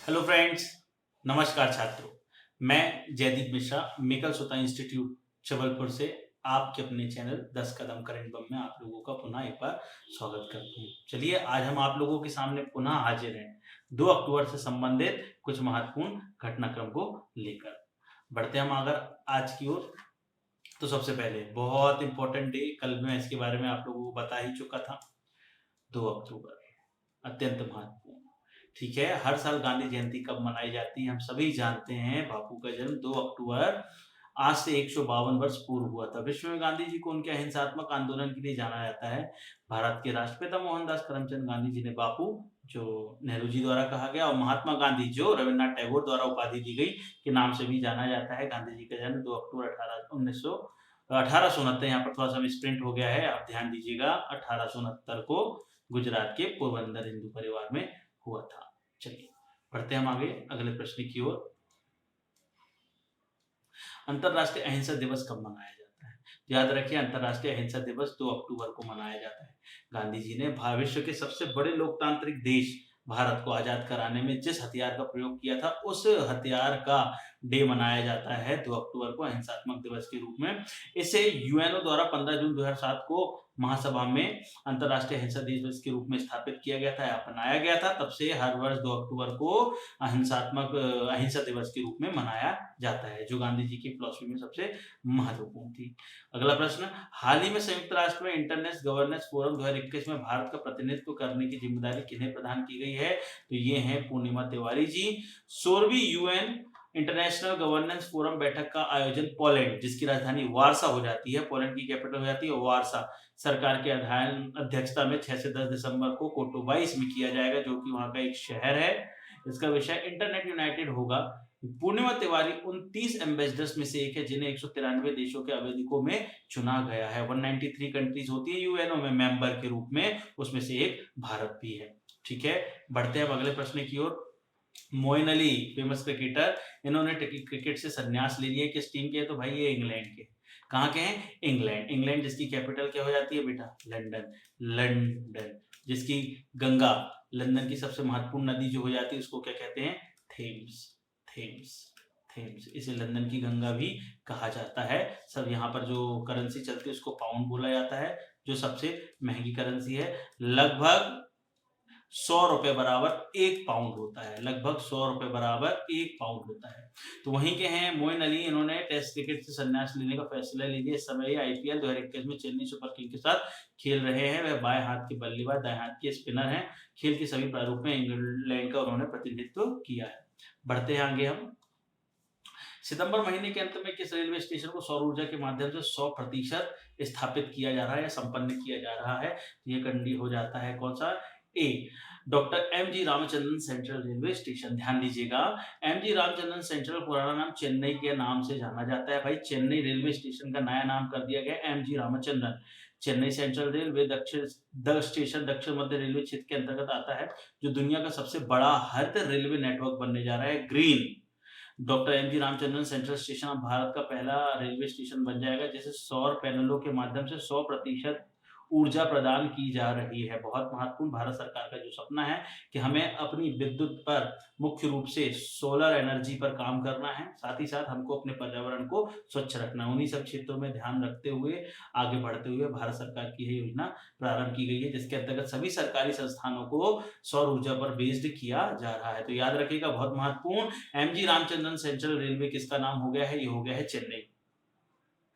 Hello friends, नमस्कार छात्रों। मैं जयदीप मिश्रा मेकल सोता इंस्टीट्यूट जबलपुर से आपके अपने चैनल 10 कदम करंट बम में आप लोगों का पुनः एक बार स्वागत करता हूँ। चलिए आज हम आप लोगों के सामने पुनः हाजिर हैं 2 अक्टूबर से संबंधित कुछ महत्वपूर्ण घटनाक्रम को लेकर। बढ़ते हम अगर आज की ओर, तो सबसे पहले बहुत इंपॉर्टेंट डे, कल मैं इसके बारे में आप लोगों को बता ही चुका था। 2 अक्टूबर अत्यंत महत्वपूर्ण। ठीक है, हर साल गांधी जयंती कब मनाई जाती है हम सभी जानते हैं। बापू का जन्म 2 अक्टूबर आज से 152 वर्ष पूर्व हुआ था। विश्व में गांधी जी को उनके अहिंसात्मक आंदोलन के लिए जाना जाता है। भारत के राष्ट्रपिता मोहनदास करमचंद गांधी जी ने बापू, जो नेहरू जी द्वारा कहा गया, और महात्मा गांधी, जो रविन्द्रनाथ टैगोर द्वारा उपाधि दी गई, के नाम से भी जाना जाता है। गांधी जी का जन्म 2 अक्टूबर 1869, यहाँ पर थोड़ा सा मिसप्रिंट हो गया है, आप ध्यान दीजिएगा, 1869 को गुजरात के पोरबंदर हिंदू परिवार में हुआ था। चलिए बढ़ते हम आगे अगले प्रश्न की ओर। अंतरराष्ट्रीय अहिंसा दिवस कब मनाया जाता है? याद रखिए, अंतरराष्ट्रीय अहिंसा दिवस 2 अक्टूबर को मनाया जाता है। गांधी जी ने विश्व के सबसे बड़े लोकतांत्रिक देश भारत को आजाद कराने में जिस हथियार का प्रयोग किया था, उस हथियार का डे मनाया जाता है 2 अक्टूबर को अहिंसात्मक दिवस के रूप में। इसे यूएनओ द्वारा 15 जून 2007 को महासभा में अंतरराष्ट्रीय अहिंसा दिवस के रूप में स्थापित किया गया था या अपनाया गया था। तब से हर वर्ष 2 अक्टूबर को अहिंसा दिवस के रूप में मनाया जाता है, जो गांधी जी की फिलॉसफी में सबसे महत्वपूर्ण थी। अगला प्रश्न, हाल ही में संयुक्त राष्ट्र में इंटरनेट गवर्नेंस फोरम 2021 में भारत का प्रतिनिधित्व करने की जिम्मेदारी किन्हें प्रदान की गई है? तो ये हैं पूर्णिमा Tiwari ji. 16वीं UN international governance forum बैठक का आयोजन पोलैंड, जिसकी राजधानी वारसा हो जाती है, पोलैंड की कैपिटल हो जाती है वारसा, सरकार के अध्यक्षता में 6 से 10 दिसंबर को कोटोबाइस में किया जाएगा, जो कि वहां का एक शहर है। इसका विषय इंटरनेट यूनाइटेड होगा। पूर्णिमा तिवारी उन 30 एम्बेसडर्स में से एक है जिन्हें 193 देशों के अवेदिकों में चुना गया है। 193 कंट्रीज होती है यूएनओ में मेंबर के रूप में, उसमें से एक भारत भी है। ठीक है, बढ़ते हैं अब अगले प्रश्न की ओर। मोइन अली, फेमस क्रिकेटर, इन्होंने क्रिकेट से संन्यास ले लिया। किस टीम के है? तो भाई ये इंग्लैंड के। कहाँ के हैं? इंग्लैंड। इंग्लैंड जिसकी कैपिटल क्या हो जाती है बेटा? लंदन। लंदन जिसकी गंगा, लंदन की सबसे महत्वपूर्ण नदी जो हो जाती है, उसको क्या कहते हैं? थेम्स। थेम्स। थेम्स, इसे लंदन की गंगा भी कहा जाता है। सब यहाँ पर जो करेंसी चलती है उसको पाउंड बोला जाता है, जो सबसे महंगी करेंसी है। लगभग 100 रुपए बराबर 1 पाउंड होता है। लगभग 100 रुपए बराबर 1 पाउंड होता है। तो वहीं के हैं मोइन अली, इन्होंने टेस्ट क्रिकेट से संन्यास लेने का फैसला ले लिया। इस समय ये आईपीएल 2021 में चेन्नई सुपर किंग के साथ खेल रहे हैं। वह बाएं हाथ के बल्लेबाज, दाएं हाथ के स्पिनर हैं। खेल के सभी प्रारूप में इंग्लैंड का उन्होंने प्रतिनिधित्व किया है। बढ़ते हैं आगे हम। सितंबर महीने के अंत में किस रेलवे स्टेशन को सौर ऊर्जा के माध्यम से 100% स्थापित किया जा रहा है या संपन्न किया जा रहा है? ये कंडी हो जाता है कौन सा? ए, doctor M G Ramachandran central railway station. ध्यान दीजिएगा, एम जी रामचंद्रन सेंट्रल पुराना नाम चेन्नई के नाम से जाना जाता है। भाई चेन्नई रेलवे स्टेशन का नया नाम कर दिया गया M G Ramachandran. Chennai central railway station दक्षिण मध्य रेलवे क्षेत्र के अंतर्गत आता है, जो दुनिया का सबसे बड़ा हरित रेलवे नेटवर्क बनने जा रहा है, green. Doctor M G Ramachandran central station अब भारत का पहला रेलवे स्टेशन बन जाएगा, जिसे सौर पैनलों के माध्यम से 100% ऊर्जा प्रदान की जा रही है। बहुत महत्वपूर्ण, भारत सरकार का जो सपना है कि हमें अपनी विद्युत पर मुख्य रूप से सोलर एनर्जी पर काम करना है, साथ ही साथ हमको अपने पर्यावरण को स्वच्छ रखना है। उन्हीं सब क्षेत्रों में ध्यान रखते हुए आगे बढ़ते हुए भारत सरकार की यह योजना प्रारंभ की गई है, जिसके अंतर्गत सभी सरकारी संस्थानों को सौर ऊर्जा पर बेस्ड किया जा रहा है। तो याद रखिएगा, बहुत महत्वपूर्ण, M G Ramachandran central railway किसका नाम हो गया है? ये हो गया है चेन्नई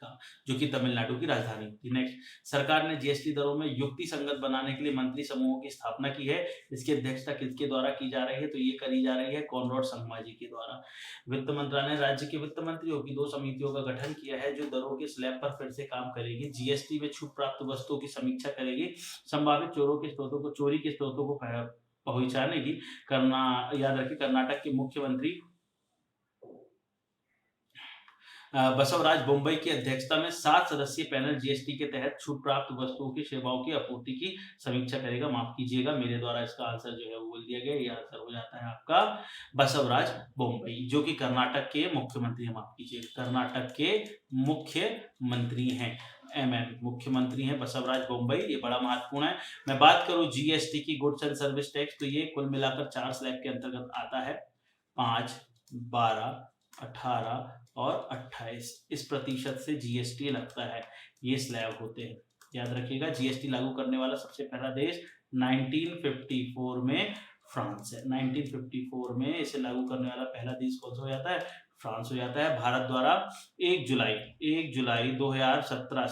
का, जो कि तमिलनाडु की राजधानी थी। नेक्स्ट, सरकार ने जीएसटी दरों में युक्ति संगत बनाने के लिए मंत्री समूहों की स्थापना की है। इसकी अध्यक्षता किसके द्वारा की जा रही है? तो ये करी जा रही है कॉनराड संगमा जी के द्वारा। वित्त मंत्रालय ने राज्य के वित्त मंत्रियों की 2 समितियों का गठन किया है, जो दरों के स्लैब पर फिर से काम करेगी, जीएसटी में छूट प्राप्त वस्तुओं की समीक्षा करेगी, संभावित चोरी के स्रोतों को पहुंचाने की करना। याद रखिए, कर्नाटक के मुख्यमंत्री बसवराज बोम्बई की अध्यक्षता में 7 सदस्यीय पैनल जीएसटी के तहत छूट प्राप्त वस्तुओं की सेवाओं की आपूर्ति की समीक्षा करेगा। माफ कीजिएगा, मेरे द्वारा इसका आंसर जो है वो बोल दिया गया। ये आंसर हो जाता है आपका बसवराज बोम्बई, जो कि कर्नाटक के मुख्यमंत्री हैं। माफ कीजिएगा, कर्नाटक के मुख्यमंत्री हैं, मुख्यमंत्री हैं बसवराज बोम्बई। ये बड़ा महत्वपूर्ण है। मैं बात करूं जीएसटी की, गुड्स एंड सर्विस टैक्स, तो ये कुल मिलाकर 4 स्लैब के अंतर्गत आता है। 5, 12, 18 और 28 इस प्रतिशत से जीएसटी लगता है। ये स्लैब होते हैं, याद रखिएगा। जीएसटी लागू करने वाला सबसे पहला देश 1954 में फ्रांस है। 1954 में इसे लागू करने वाला पहला देश कौन सा हो जाता है? फ्रांस हो जाता है। भारत द्वारा 1 जुलाई 2017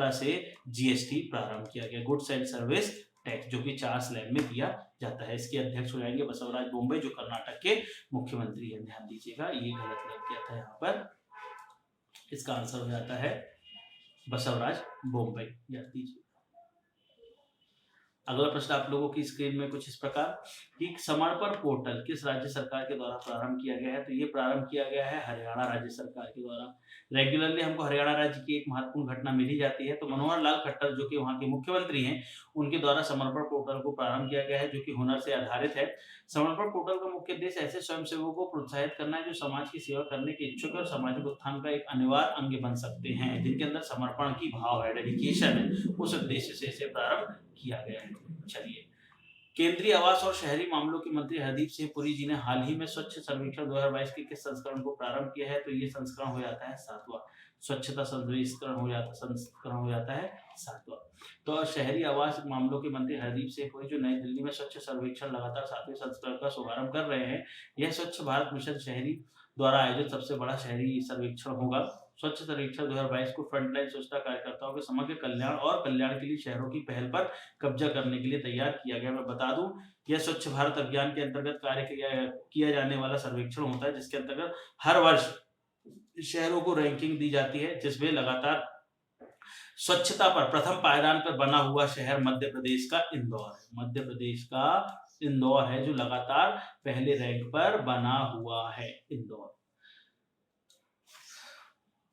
से जीएसटी प्रारंभ किया गया, गुड्स एंड सर्विस टैक्स, जो कि 4 स्लैब में दिया जाता है। इसके अध्यक्ष हो जाएंगे बसवराज बोम्बे, जो कर्नाटक के मुख्यमंत्री हैं। ध्यान दीजिएगा, ये गलत लग गया था यहाँ पर। इसका आंसर हो जाता है बसवराज बोम्बे, याद दीजिए। अगला प्रश्न आप लोगों की स्क्रीन में कुछ इस प्रकार कि समर्पण पोर्टल किस राज्य सरकार के द्वारा प्रारंभ किया गया है? तो ये प्रारंभ किया गया है हरियाणा राज्य सरकार के द्वारा। रेगुलरली हमको हरियाणा राज्य की एक महत्वपूर्ण घटना मिल ही जाती है। तो मनोहर लाल खट्टर, जो कि वहाँ के मुख्यमंत्री हैं, उनके द्वारा समर्पण पोर्टल को प्रारंभ किया गया है, जो कि हुनर से आधारित है। समर्पण पोर्टल का मुख्य उद्देश्य ऐसे स्वयंसेवकों को प्रोत्साहित करना है जो समाज की सेवा करने के इच्छुक और सामाजिक उत्थान का एक अनिवार्य अंग बन सकते हैं, जिनके अंदर समर्पण की भाव है, डेडिकेशन है। उस उद्देश्य से इसे प्रारंभ किया गया है। चलिए, केंद्रीय आवास और शहरी मामलों के मंत्री हरदीप सिंह पुरी जी ने हाल ही में स्वच्छ सर्वेक्षण 2022 के किस संस्करण को प्रारंभ किया है? तो ये संस्करण हो जाता है 7वां। स्वच्छता संस्करण हो जाता है 7वां। तो शहरी आवास मामलों के मंत्री हरदीप सिंह पुरी जो नई दिल्ली में स्वच्छ सर्वेक्षण लगातार 7वें संस्करण का शुभारंभ कर रहे हैं। यह स्वच्छ भारत मिशन शहरी द्वारा आयोजित सबसे बड़ा शहरी सर्वेक्षण होगा। स्वच्छ सर्वेक्षण 2022 को फ्रंटलाइन स्वच्छता कार्यकर्ताओं के समग्र कल्याण और कल्याण के लिए शहरों की पहल पर कब्जा करने के लिए तैयार किया गया। मैं बता दूं, यह स्वच्छ भारत अभियान के अंतर्गत कार्य किया जाने वाला सर्वेक्षण होता है, जिसके अंतर्गत हर वर्ष शहरों को रैंकिंग दी जाती है, जिसमें लगातार स्वच्छता पर प्रथम पायदान पर बना हुआ शहर मध्य प्रदेश का इंदौर है। मध्य प्रदेश का इंदौर है जो लगातार पहले रैंक पर बना हुआ है, इंदौर।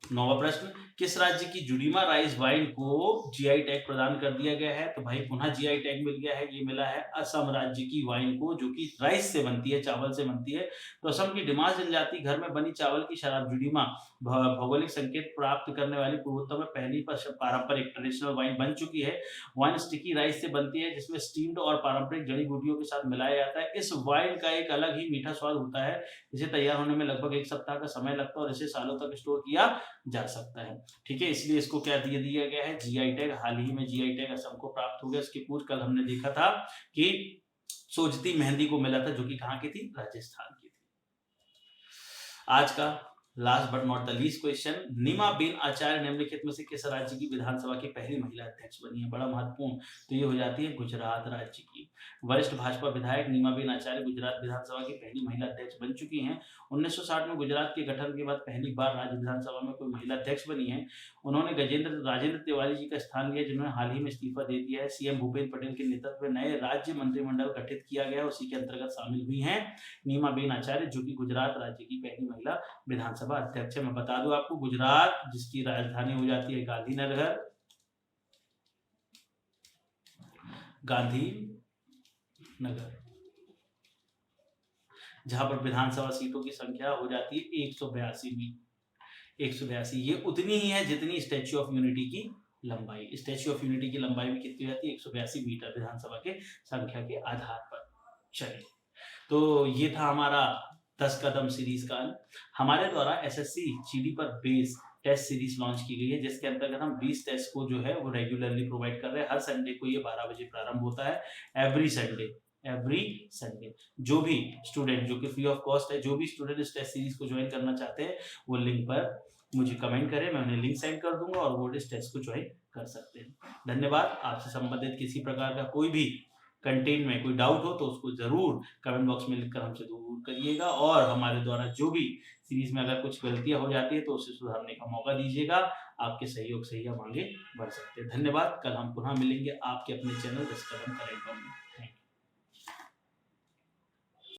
9वां प्रश्न, किस राज्य की जुडीमा राइस वाइन को जीआई टैग प्रदान कर दिया गया है? तो भाई पुनः जीआई टैग मिल गया है। ये मिला है असम राज्य की वाइन को, जो कि राइस से बनती है, चावल से बनती है। तो असम की डिमास जनजाति घर में बनी चावल की शराब जुडीमा भौगोलिक संकेत प्राप्त करने वाली पूर्वोत्तर में पहली पारंपरिक ट्रेडिशनल वाइन बन चुकी है। वाइन स्टिकी राइस से बनती है, जिसमें स्टीम्ड और पारंपरिक जड़ी बूटियों के साथ मिलाया जाता है। इस वाइन का एक अलग ही मीठा स्वाद होता है। इसे तैयार होने में लगभग 1 सप्ताह का समय लगता है और इसे सालों तक स्टोर किया जा सकता है। ठीक है, इसलिए इसको क्या दिया गया है? GI tag. हाल ही में जीआई टैग असम को प्राप्त हो गया। इसके पूर्व कल हमने देखा था कि सोजती मेहंदी को मिला था, जो कि कहाँ की थी? राजस्थान की थी। आज का last but not the least question, Neemaben Acharya निम्नलिखित में से किस राज्य की विधानसभा की पहली महिला अध्यक्ष बनी है? बड़ा महत्वपूर्ण। तो ये हो जाती है गुजरात राज्य की। वरिष्ठ भाजपा विधायक नीमाबेन आचार्य गुजरात विधानसभा की पहली महिला अध्यक्ष बन चुकी हैं। 1960 में गुजरात के गठन के बाद पहली बार राज्य विधानसभा में कोई महिला अध्यक्ष बनी है। उन्होंने राजेंद्र तिवारी जी का स्थान लिया, जिन्होंने हाल ही में इस्तीफा दे दिया है। सीएम भूपेन्द्र पटेल के नेतृत्व में नए राज्य मंत्रिमंडल गठित किया गया, उसी के अंतर्गत शामिल हुई हैं नीमाबेन आचार्य, जो कि गुजरात राज्य की पहली महिला विधानसभा अध्यक्ष है। मैं बता दूं आपको, गुजरात जिसकी राजधानी हो जाती है गांधीनगर, जहां पर विधानसभा सीटों की संख्या हो जाती है 182। ये उतनी ही है जितनी स्टैच्यू ऑफ यूनिटी की लंबाई। स्टैच्यू ऑफ यूनिटी की लंबाई भी कितनी होती है? 182 मीटर विधानसभा के संख्या के आधार पर। चलिए, तो ये था हमारा 10 कदम सीरीज का। हमारे द्वारा एसएससी जीडी पर बेस टेस्ट सीरीज लॉन्च की गई है, जिसके अंतर्गत हम 20 टेस्ट को जो है वो रेगुलरली प्रोवाइड कर रहे हैं। हर संडे को ये 12 बजे प्रारंभ होता है। एवरी संडे जो भी स्टूडेंट, जो कि फ्री ऑफ कॉस्ट है, जो भी स्टूडेंट इस टेस्ट सीरीज को ज्वाइन करना चाहते हैं, वो लिंक पर मुझे कमेंट करें, मैं उन्हें लिंक सेंड कर दूंगा और वो इस टेस्ट को ज्वाइन कर सकते हैं। धन्यवाद। आपसे संबंधित किसी प्रकार का कोई भी कंटेंट में कोई डाउट हो तो उसको जरूर कमेंट बॉक्स में लिखकर हमसे दूर करिएगा, और हमारे द्वारा जो भी सीरीज में अगर कुछ गलतियां हो जाती है तो उसे सुधारने का मौका दीजिएगा। आपके सहयोग से ही हम आगे बढ़ सकते हैं। धन्यवाद। कल हम पुनः मिलेंगे आपके अपने चैनल 10 कदम करेंट में।